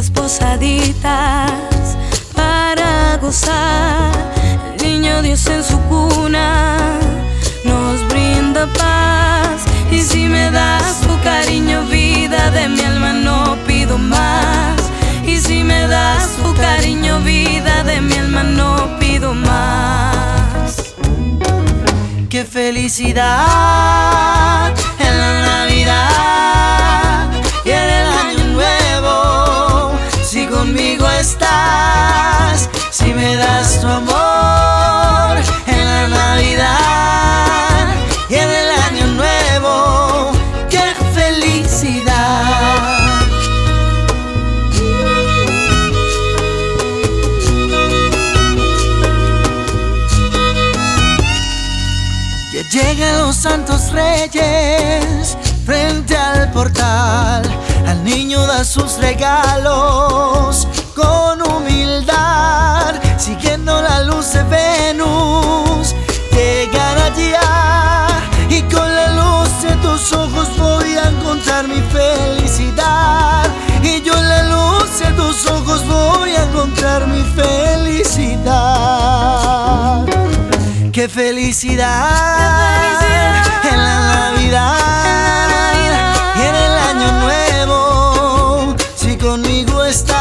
fiestas, posaditas para gozar. El niño Dios en su cuna nos brinda paz. Y si me das tu cariño, vida de mi alma, no pido más. Y si me das tu cariño, vida de mi alma, no pido más. Qué felicidad en la Navidad y en el Año Nuevo. Si conmigo estás, si me das tu amor en la Navidad y en el Año Nuevo. Qué felicidad. Ya llegan los santos reyes frente al portal. Al niño da sus regalos con humildad, siguiendo la luz de Venus. Llegan allá y con la luz de tus ojos voy a encontrar mi felicidad. Y yo en la luz de tus ojos voy a encontrar mi felicidad. ¡Qué felicidad en la Navidad y en el Año Nuevo! Si conmigo estás.